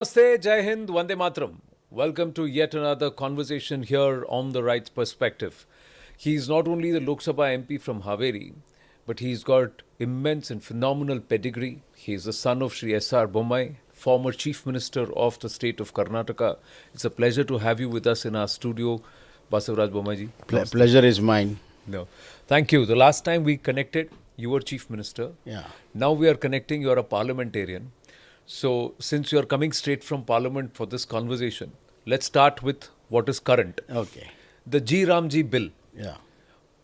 Namaste, Jai Hind, Vande Matram. Welcome to yet another conversation here on The Right Perspective. He's not only the Lok Sabha MP from Haveri, but he's got immense and phenomenal pedigree. He's the son of Shri S.R. Bommai, former Chief Minister of the state of Karnataka. It's a pleasure to have you with us in our studio, Basavaraj Bommai ji. Pleasure is mine. No. Thank you. The last time we connected, you were Chief Minister. Yeah. Now we are connecting, you're a parliamentarian. So, since you're coming straight from Parliament for this conversation, let's start with what is current. Okay. The G Ramji bill. Yeah.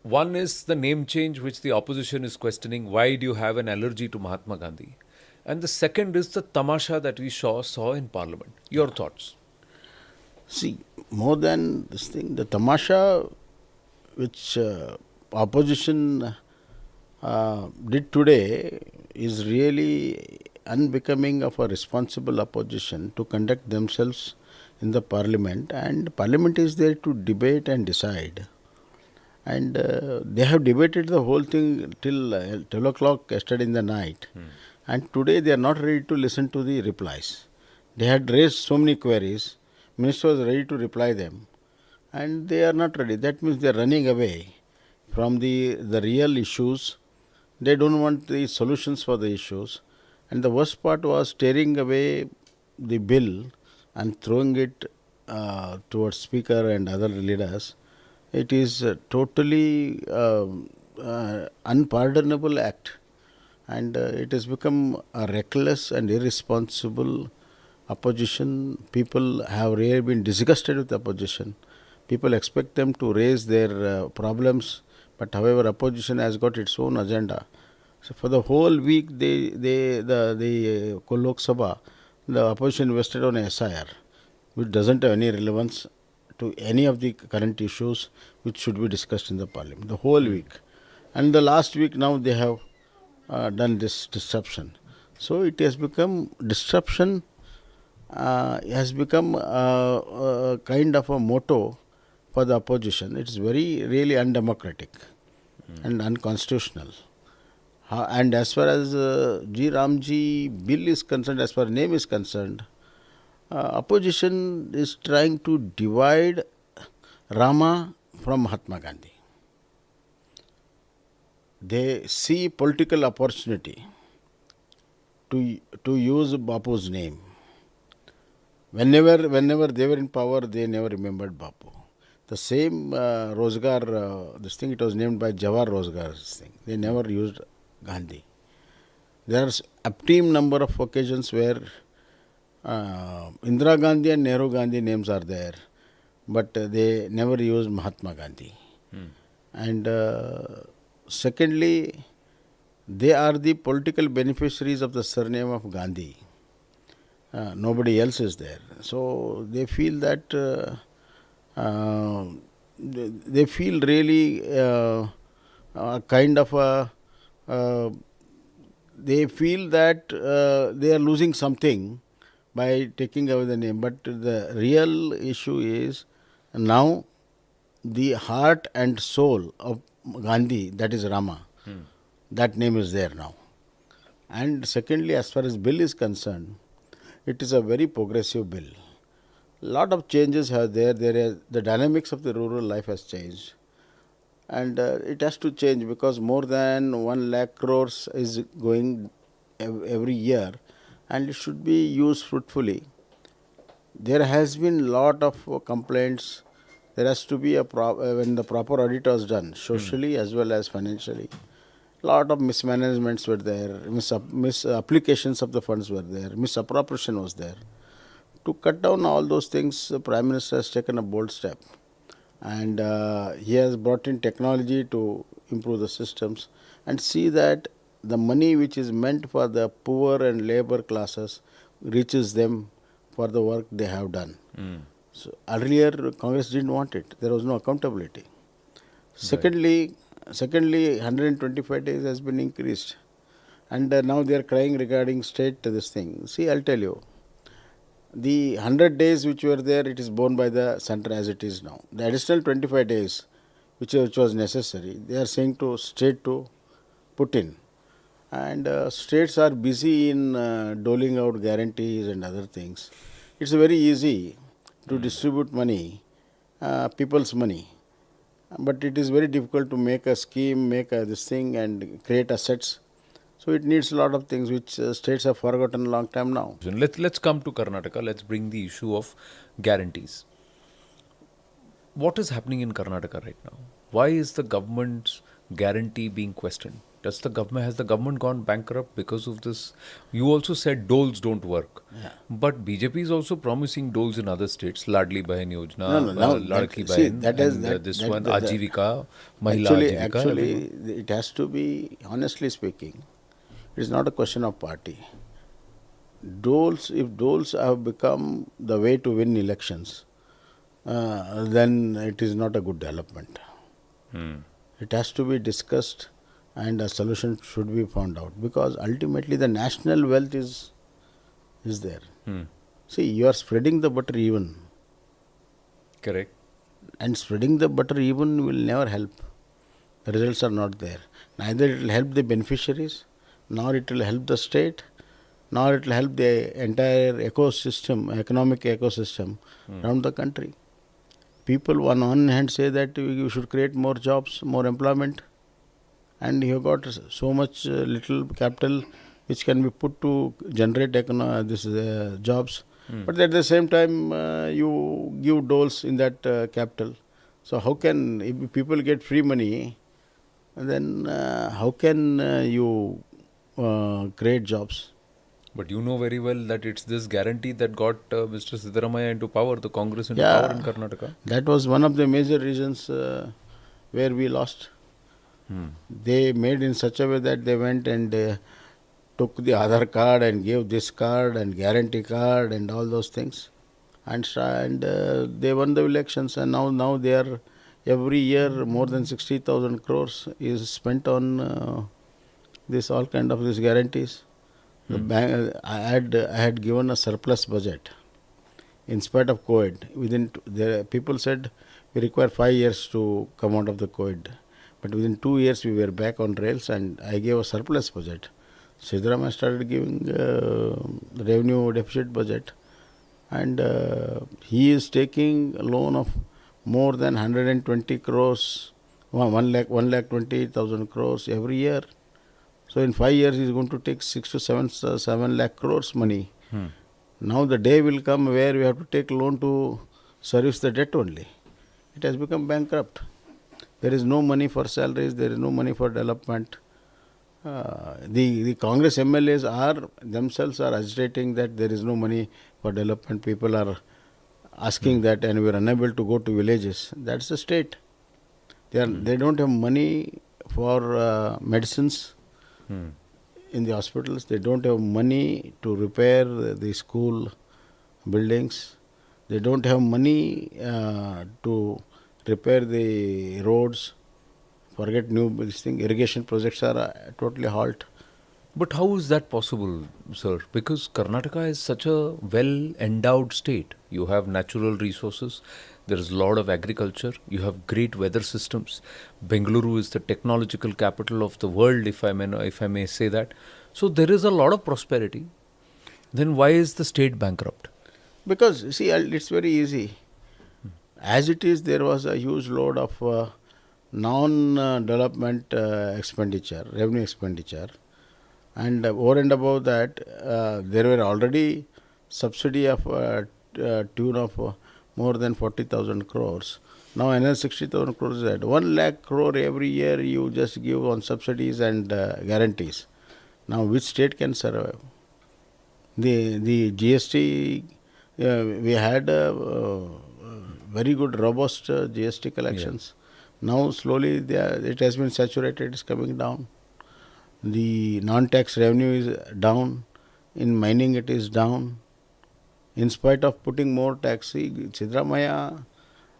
One is the name change, which the opposition is questioning. Why do you have an allergy to Mahatma Gandhi? And the second is the tamasha that we saw in Parliament. Your thoughts? See, more than this thing, the tamasha which opposition did today is really unbecoming of a responsible opposition to conduct themselves in the parliament, and parliament is there to debate and decide. And they have debated the whole thing till 12 o'clock yesterday in the night. And today they are not ready to listen to the replies. They had raised so many queries. Minister was ready to reply them. And they are not ready. That means they are running away from the real issues. They don't want the solutions for the issues. And the worst part was tearing away the bill and throwing it towards speaker and other leaders. It is totally unpardonable act, and it has become a reckless and irresponsible opposition. People have really been disgusted with the opposition. People expect them to raise their problems, but however, opposition has got its own agenda. So for the whole week, the Lok Sabha, the opposition invested on SIR, which doesn't have any relevance to any of the current issues which should be discussed in the parliament. The whole week, and the last week now they have done this disruption. So it has become disruption. Has become a kind of a motto for the opposition. It is really undemocratic and unconstitutional. And as far as G Ramji bill is concerned, as far as name is concerned, opposition is trying to divide Rama from Mahatma Gandhi. They see political opportunity to use Bapu's name. Whenever they were in power, they never remembered Bapu. The same Rozgar, this thing, it was named by Jawahar Rozgar, this thing. They never used Gandhi. There are a team number of occasions where Indira Gandhi and Nehru Gandhi names are there, but they never use Mahatma Gandhi. And secondly, they are the political beneficiaries of the surname of Gandhi. Nobody else is there. So they feel that they feel really kind of a they feel that they are losing something by taking away the name. But the real issue is now the heart and soul of Gandhi, that is Rama, that name is there now. And secondly, as far as bill is concerned, it is a very progressive bill. Lot of changes are there. The dynamics of the rural life has changed. And it has to change because more than 1 lakh crores is going every year, and it should be used fruitfully. There has been lot of complaints. There has to be when the proper audit was done, socially as well as financially. Lot of mismanagements were there, misapplications of the funds were there, misappropriation was there. To cut down all those things, the Prime Minister has taken a bold step. And he has brought in technology to improve the systems and see that the money which is meant for the poor and labor classes reaches them for the work they have done. So earlier Congress didn't want it. There was no accountability. Secondly, 125 days has been increased, and now they are crying regarding state this thing. See, I'll tell you. The 100 days which were there, it is borne by the center as it is now. The additional 25 days which was necessary, they are saying to state to put in. and states are busy in doling out guarantees and other things. It's very easy to distribute money, people's money, but it is very difficult to make a scheme, make this thing, and create assets. So it needs a lot of things which states have forgotten a long time now. Let's come to Karnataka. Let's bring the issue of guarantees. What is happening in Karnataka right now? Why is the government's guarantee being questioned? Has the government gone bankrupt because of this? You also said doles don't work, but BJP is also promising doles in other states. Ladli Bahin Yojana, No, no, now Ladki that, see, Bahin, that is and that, this that one the, Ajivika, Mahila actually, Ajivika. actually, everyone. it has to be honestly speaking. It is not a question of party. If doles have become the way to win elections, then it is not a good development. It has to be discussed and a solution should be found out because ultimately the national wealth is there. See, you are spreading the butter even, Correct. and spreading the butter even will never help. The results are not there. Neither it will help the beneficiaries, nor it will help the state, nor it will help the entire ecosystem, economic ecosystem around the country. People on one hand say that you should create more jobs, more employment, and you have got so much little capital which can be put to generate jobs. But at the same time, you give doles in that capital. So how can, if people get free money, then how can you create jobs? But you know very well that it's this guarantee that got Mr. Siddaramaiah into power, the Congress into power in Karnataka. That was one of the major reasons where we lost. They made in such a way that they went and took the Aadhaar card and gave this card and guarantee card and all those things, and they won the elections. And now they are every year more than 60,000 crores is spent on this all kind of these guarantees. The bank, I had given a surplus budget in spite of COVID. People said we require 5 years to come out of the COVID. But within 2 years we were back on rails and I gave a surplus budget. Siddaramaiah started giving revenue deficit budget, and he is taking a loan of more than 120 crores, 1,20,000 crores every year. So in 5 years he is going to take 6 to 7 lakh crores money. Now the day will come where we have to take loan to service the debt only. It has become bankrupt. There is no money for salaries, there is no money for development. The Congress MLAs themselves are agitating that there is no money for development. People are asking that, and we are unable to go to villages. That's the state. They don't have money for medicines in the hospitals. They don't have money to repair the school buildings. They don't have money to repair the roads. Forget irrigation projects are totally halt. But how is that possible, sir? Because Karnataka is such a well-endowed state. You have natural resources. There is a lot of agriculture. You have great weather systems. Bengaluru is the technological capital of the world, if I may say that. So there is a lot of prosperity. Then why is the state bankrupt? Because, see, it's very easy. As it is, there was a huge load of non-development expenditure, revenue expenditure. And over and above that, there were already subsidy of tune of more than 40,000 crores. Now another 60,000 crores is added. 1 lakh crore every year you just give on subsidies and guarantees. Now which state can survive? The GST, we had very good robust GST collections. Now slowly it has been saturated, it's coming down. The non-tax revenue is down. In mining it is down. In spite of putting more tax, Siddaramaiah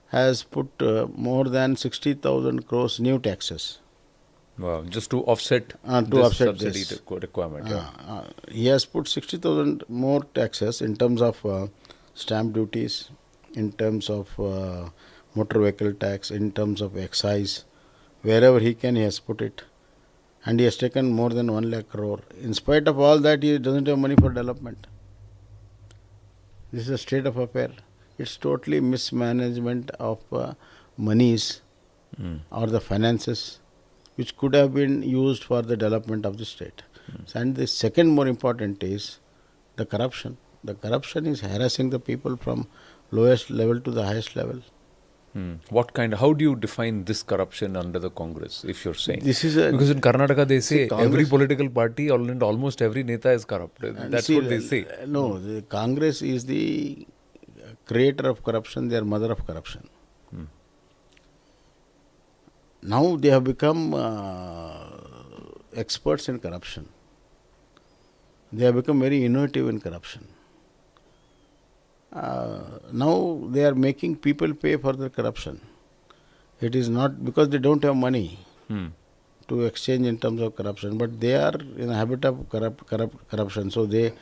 has put more than 60,000 crores new taxes. Wow, just to offset subsidy requirement. He has put 60,000 more taxes in terms of stamp duties, in terms of motor vehicle tax, in terms of excise. Wherever he can, he has put it. And he has taken more than 1 lakh crore. In spite of all that, he doesn't have money for development. This is a state of affair. It's totally mismanagement of monies or the finances which could have been used for the development of the state. And the second more important is the corruption. The corruption is harassing the people from lowest level to the highest level. How do you define this corruption under the Congress, if you're saying? This is a, Because in Karnataka they say Congress, every political party and almost every neta is corrupt. That's what they say. No, the Congress is the creator of corruption, they are mother of corruption. Now they have become experts in corruption. They have become very innovative in corruption. Now they are making people pay for their corruption. It is not because they don't have money to exchange in terms of corruption, but they are in a habit of corruption, so they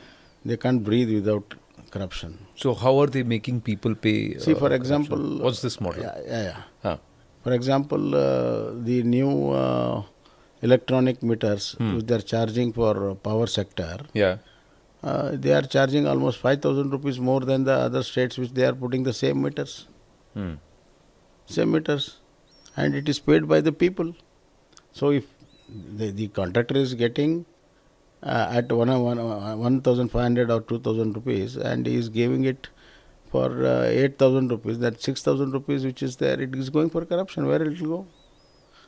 can't breathe without corruption. So how are they making people pay? See, for example, what's this model? For example, the new electronic meters which they are charging for power sector. They are charging almost 5,000 rupees more than the other states which they are putting the same meters. Same meters. And it is paid by the people. So if the contractor is getting at 1,500 or 2,000 rupees and he is giving it for 8,000 rupees, that 6,000 rupees which is there, it is going for corruption. Where it will go?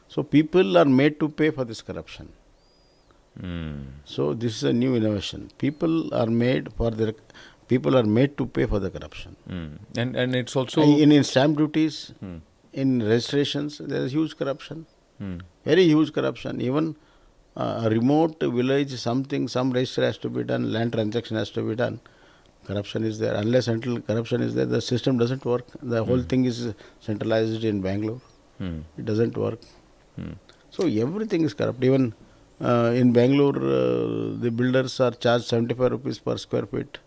So people are made to pay for this corruption. So this is a new innovation. People are made to pay for the corruption. And it's also in stamp duties, in registrations, there is huge corruption. Very huge corruption. Even a remote village, some register has to be done, land transaction has to be done. Corruption is there. Unless until corruption is there, the system doesn't work. The whole thing is centralized in Bengaluru. It doesn't work. So everything is corrupt. Even in Bengaluru, the builders are charged 75 rupees per square feet,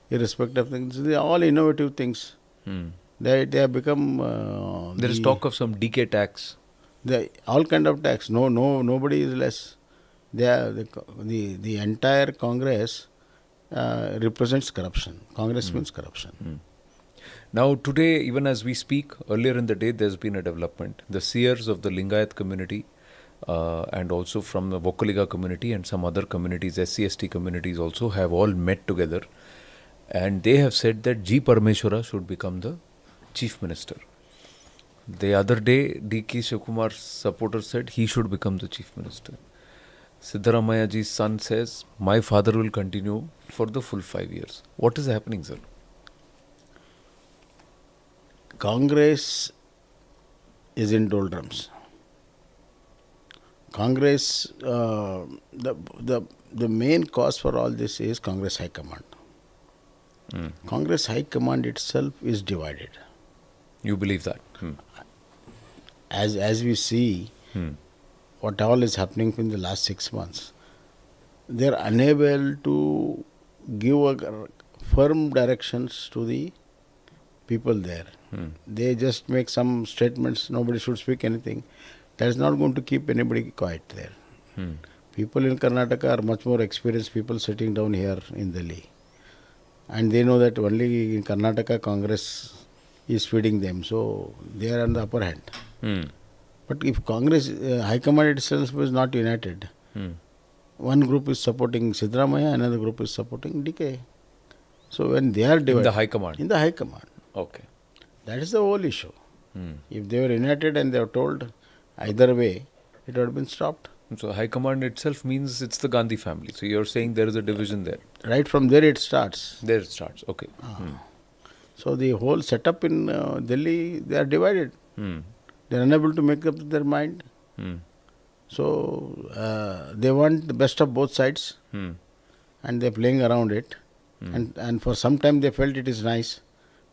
irrespective of things. They are all innovative things. They have become. There is talk of some decay tax. All kind of tax. Nobody is less. The entire Congress represents corruption. Congress means corruption. Now today, even as we speak, earlier in the day, there's been a development. The seers of the Lingayat community and also from the Vokkaliga community and some other communities, SC/ST communities also have all met together, and they have said that G. Parameswara should become the Chief Minister. The other day, D.K. Shivakumar's supporters said he should become the Chief Minister. Siddaramaiah ji's son says, my father will continue for the full 5 years. What is happening, sir? Congress is in doldrums. Congress, the main cause for all this is Congress High Command. Congress High Command itself is divided. You believe that? As we see what all is happening in the last 6 months, they are unable to give firm directions to the people there. They just make some statements, nobody should speak anything. That is not going to keep anybody quiet there. People in Karnataka are much more experienced people sitting down here in Delhi. And they know that only in Karnataka Congress is feeding them. So they are on the upper hand. But if Congress High Command itself is not united, one group is supporting Siddaramaiah, another group is supporting DK. So when they are divided... In the High Command? In the High Command. Okay. That is the whole issue. If they were united and they were told either way, it would have been stopped. So High Command itself means it's the Gandhi family. So you're saying there is a division there. Right from there it starts. There it starts. Okay. So the whole setup in Delhi, they are divided. They are unable to make up their mind. So they want the best of both sides, and they are playing around it. And for some time they felt it is nice.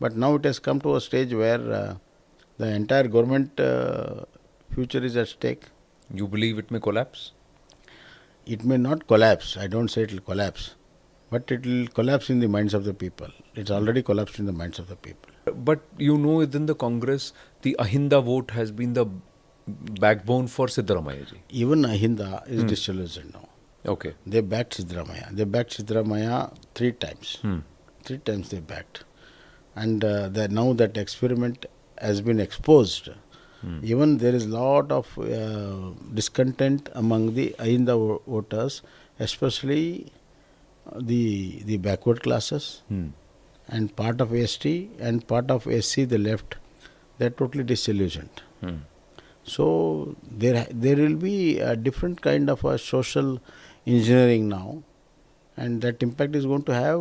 But now it has come to a stage where the entire government future is at stake. You believe it may collapse? It may not collapse. I don't say it will collapse. But it will collapse in the minds of the people. It's already collapsed in the minds of the people. But you know, within the Congress, the Ahinda vote has been the backbone for Siddaramaiah ji. Even Ahinda is disillusioned now. Okay. They backed Siddaramaiah. They backed Siddaramaiah 3 times. 3 times they backed. And now that experiment has been exposed. Even there is lot of discontent among the Ahinda voters, especially the backward classes and part of ST and part of SC, the left. They are totally disillusioned. So there will be a different kind of a social engineering now, and that impact is going to have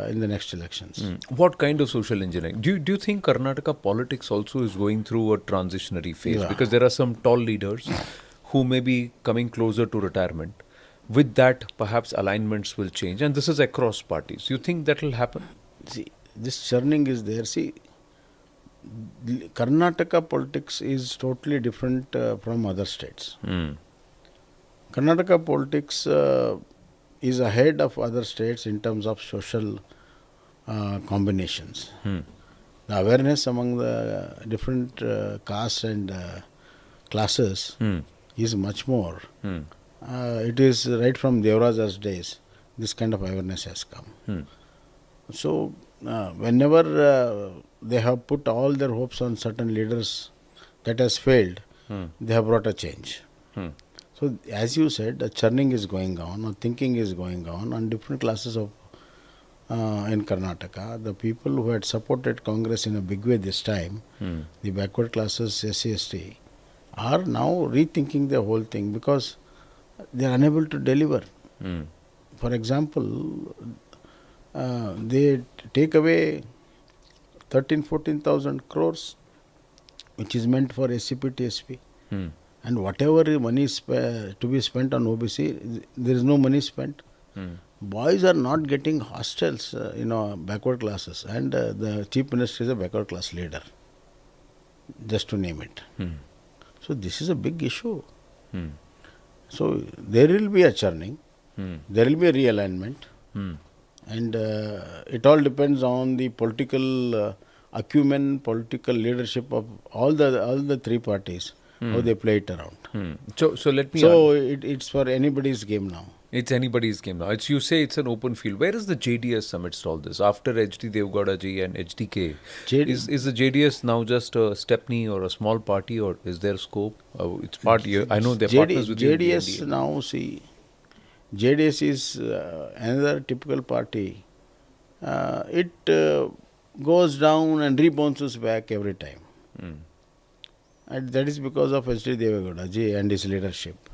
in the next elections. What kind of social engineering? Do you think Karnataka politics also is going through a transitionary phase? Yeah. Because there are some tall leaders who may be coming closer to retirement. With that, perhaps alignments will change, and this is across parties. You think that will happen? See, this churning is there. See, Karnataka politics is totally different from other states. Karnataka politics is ahead of other states in terms of social combinations. The awareness among the different castes and classes is much more. It is right from Devaraja's days, this kind of awareness has come. So, whenever they have put all their hopes on certain leaders that has failed, they have brought a change. So, as you said, the churning is going on, or thinking is going on different classes of in Karnataka. The people who had supported Congress in a big way this time, the backward classes, SC/ST, are now rethinking the whole thing because they are unable to deliver. For example, they take away 13,000-14,000 crores, which is meant for SCP, TSP. And whatever money is to be spent on OBC, there is no money spent. Boys are not getting hostels, backward classes. And the Chief Minister is a backward class leader, just to name it. So this is a big issue. So there will be a churning, there will be a realignment, and it all depends on the political acumen, political leadership of all the three parties, how they play it around. So let me. So it's for anybody's game now. It's anybody's game now. You say it's an open field. Where is the JDS amidst all this? After HD Devgowda ji and HDK, is the JDS now just a stepney or a small party, or is there scope? It's part. I know they're partners with JDS now. See, JDS is another typical party. It goes down and rebounces back every time. And that is because of HD Devgowda ji and his leadership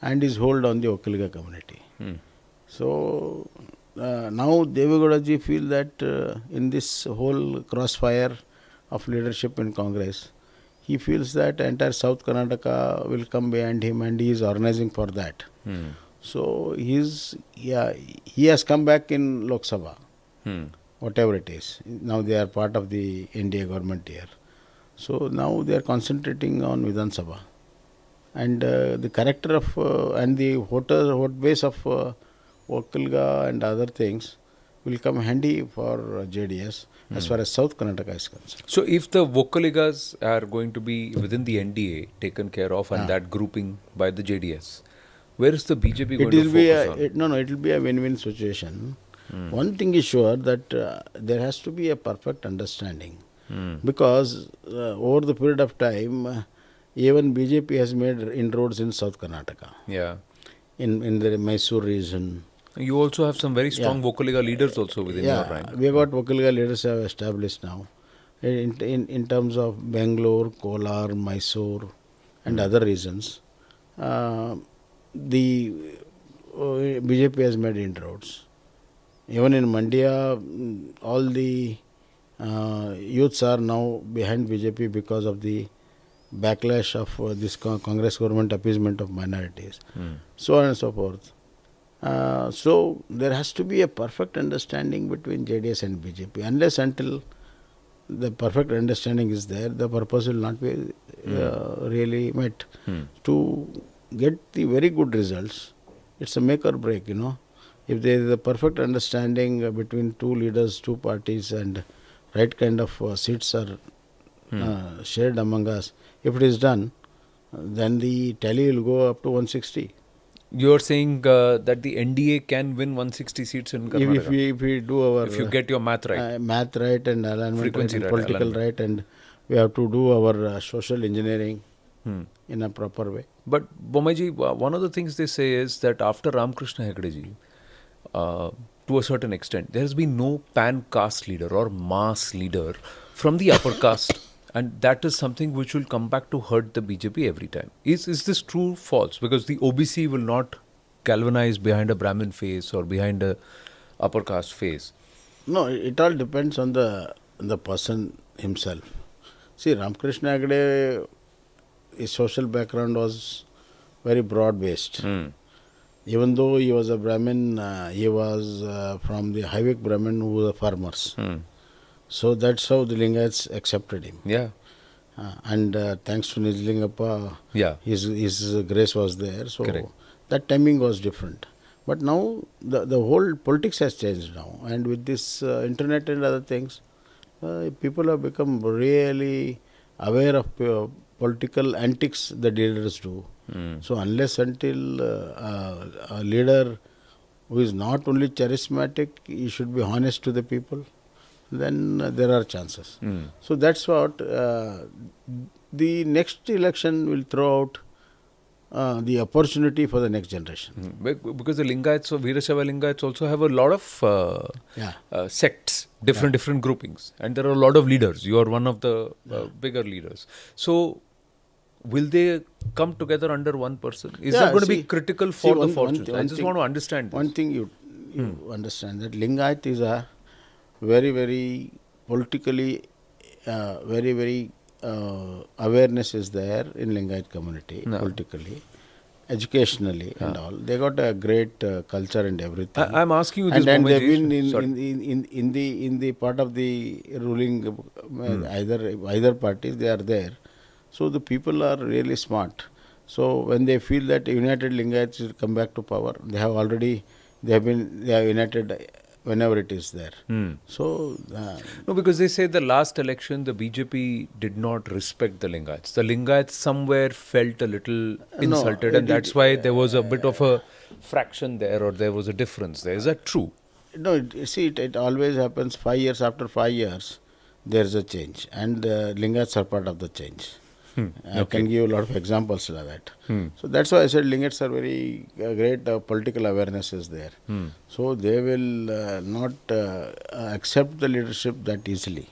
and his hold on the Okaliga community. So now Devgowda ji feel that in this whole crossfire of leadership in Congress, he feels that entire South Karnataka will come behind him, and he is organizing for that. So he has come back in Lok Sabha, whatever it is. Now they are part of the NDA government here. So now they are concentrating on Vidhan Sabha. And the character of and the vote base of Okaliga and other things will come handy for JDS as far as South Karnataka is concerned. So if the Okaligas are going to be within the NDA taken care of and that grouping by the JDS, where is the BJP going to focus on? It will be a win-win situation. One thing is sure, that there has to be a perfect understanding. Because over the period of time, even BJP has made inroads in South Karnataka. Yeah. In the Mysore region. You also have some very strong Okaliga leaders also within your rank. We have got Okaliga leaders have established now. In terms of Bengaluru, Kolar, Mysore and other regions, the BJP has made inroads. Even in Mandya, all the youths are now behind BJP because of the backlash of this Congress government appeasement of minorities, so on and so forth. So there has to be a perfect understanding between JDS and BJP. Unless until the perfect understanding is there, the purpose will not be really met. To get the very good results, it's a make or break, If there is a perfect understanding between two leaders, two parties, and right kind of seats are shared among us, if it is done, then the tally will go up to 160. You're saying that the NDA can win 160 seats in Karnataka If we do our if you get your math right, math right and alignment frequency right and right, political alignment. right, and we have to do our social engineering Hmm. in a proper way. But Bommaiji, one of the things they say is that after Ramakrishna Hegdeji, to a certain extent, there has been no pan-caste leader or mass leader from the upper caste. And that is something which will come back to hurt the BJP every time. Is this true or false? Because the OBC will not galvanize behind a Brahmin face or behind a upper caste face. No, it all depends on the person himself. See, Ramakrishna Agde, his social background was very broad based. Even though he was a Brahmin, he was from the Haivik Brahmin who were farmers. So that's how the Lingayats accepted him. Yeah. And thanks to Nijlingappa, Yeah. his grace was there. So Correct. that timing was different. But now the whole politics has changed now. And with this internet and other things, people have become really aware of political antics the leaders do. So unless until a leader who is not only charismatic, he should be honest to the people, then there are chances. So that's what the next election will throw out the opportunity for the next generation. Because the Lingayats or Veerashaiva Lingayats also have a lot of sects, different groupings, and there are a lot of leaders. You are one of the bigger leaders. So, will they come together under one person? Is that going to be critical for the fortunes? I just want to understand this. One thing you understand that Lingayat is a very, very politically, very awareness is there in Lingayat community, politically, educationally and all. They got a great culture and everything. I'm asking you this, and they've Bommaiji, been in the part of the ruling either parties, they are there. So the people are really smart. So when they feel that United Lingayats will come back to power, they have united whenever it is there. So no, because they say the last election the BJP did not respect the Lingayats. The Lingayats somewhere felt a little insulted, and that's why there was a bit of a fraction there, or there was a difference there. Is that true? No, it always happens 5 years after 5 years, there is a change, and Lingayats are part of the change. I can give you a lot of examples like that. So that's why I said Lingayats are very great political awareness is there. So they will not accept the leadership that easily.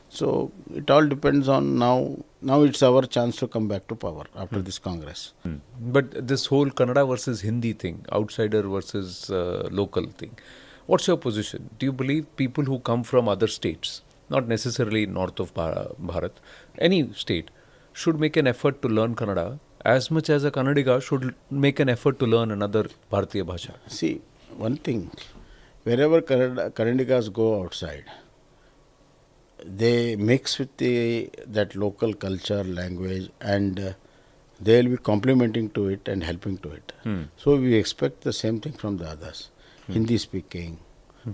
So it all depends on now. Now it's our chance to come back to power after this Congress. But this whole Kannada versus Hindi thing, outsider versus local thing, what's your position? Do you believe people who come from other states, not necessarily north of Bharat, any state, should make an effort to learn Kannada as much as a Kannadiga should make an effort to learn another Bharatiya Bhasha? See, one thing, wherever Kannadigas go outside, they mix with that local culture, language, and they will be complementing to it and helping to it. So we expect the same thing from the others. Hindi speaking,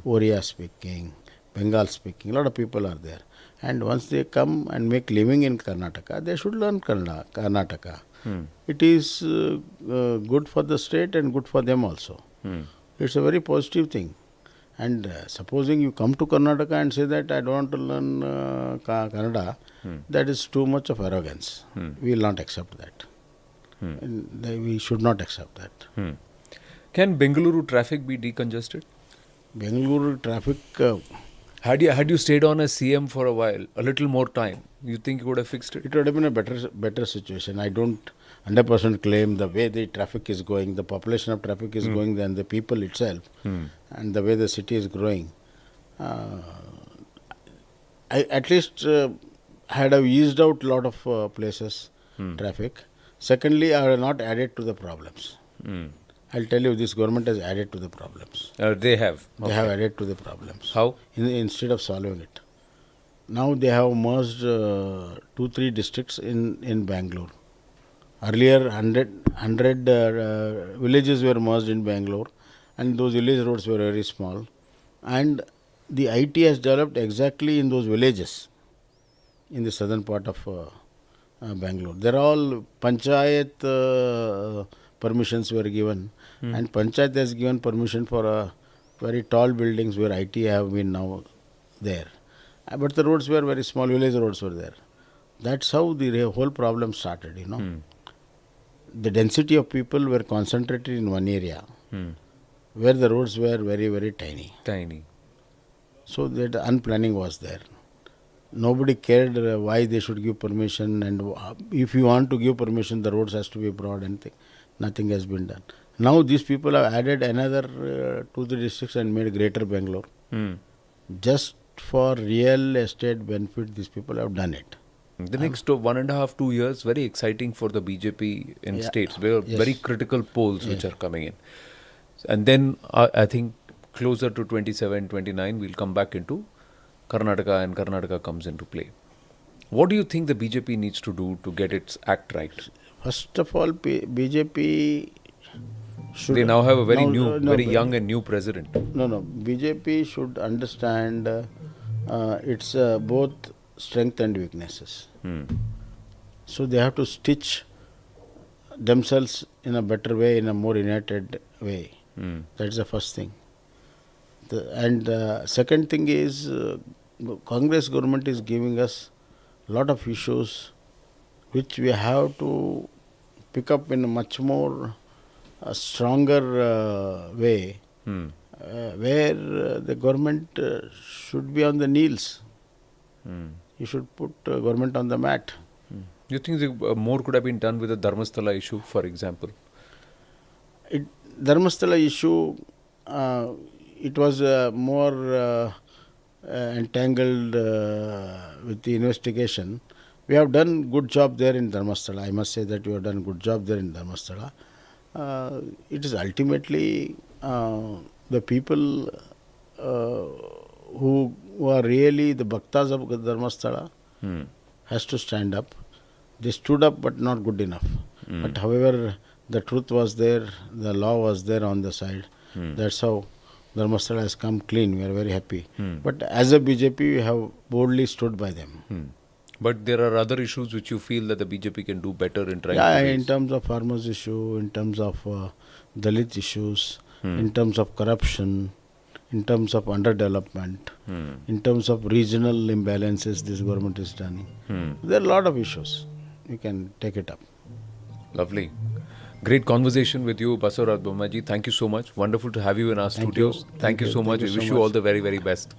Oriya speaking, Bengal speaking, a lot of people are there. And once they come and make living in Karnataka, they should learn Karnataka. It is good for the state and good for them also. It's a very positive thing. And supposing you come to Karnataka and say that I don't want to learn Kannada, that is too much of arrogance. We will not accept that. And we should not accept that. Can Bengaluru traffic be decongested? Bengaluru traffic... Had you stayed on as CM for a while, a little more time, you think you would have fixed it? It would have been a better situation. I don't 100% claim the way the traffic is going, the population of traffic is going, than the people itself, and the way the city is growing. I at least had have eased out a lot of places, traffic. Secondly, I have not added to the problems. I'll tell you, this government has added to the problems. They have. They have added to the problems. How? Instead of solving it. Now they have merged 2-3 districts in Bangalore. Earlier, 100 villages were merged in Bangalore, and those village roads were very small. And the IT has developed exactly in those villages in the southern part of Bangalore. They're all panchayat permissions were given, and panchayat has given permission for very tall buildings where IT have been now there. But the roads were very small, village roads were there. That's how the whole problem started, The density of people were concentrated in one area where the roads were very, very tiny. Tiny. So that unplanning was there. Nobody cared why they should give permission, and if you want to give permission, the roads has to be broad and nothing has been done. Now these people have added another 2-3 districts and made greater Bangalore. Just for real estate benefit, these people have done it. The next 1.5-2 years, very exciting for the BJP in states. Very critical polls which are coming in. And then I think closer to 27, 29, we'll come back into Karnataka, and Karnataka comes into play. What do you think the BJP needs to do to get its act right? First of all, BJP should... They now have a very young and new president. No. BJP should understand its both strength and weaknesses. So they have to stitch themselves in a better way, in a more united way. That's the first thing. And second thing is, Congress government is giving us a lot of issues which we have to pick up in a much more stronger way, where the government should be on the knees. You should put government on the mat. You think more could have been done with the Dharmasthala issue, for example? Dharmasthala issue, it was more entangled with the investigation. We have done good job there in Dharmasthala. I must say that we have done good job there in Dharmasthala. It is ultimately the people who are really the bhaktas of Dharmasthala has to stand up. They stood up, but not good enough. But however, the truth was there, the law was there on the side. That's how Dharmasthala has come clean. We are very happy. But as a BJP, we have boldly stood by them. But there are other issues which you feel that the BJP can do better in trying to raise. In terms of farmers issue, in terms of Dalit issues, in terms of corruption, in terms of underdevelopment, in terms of regional imbalances this government is done. There are a lot of issues. We can take it up. Lovely. Great conversation with you, Basavaraj Bommai ji. Thank you so much. Wonderful to have you in our studios. Thank you so much. We wish you all the very, very best.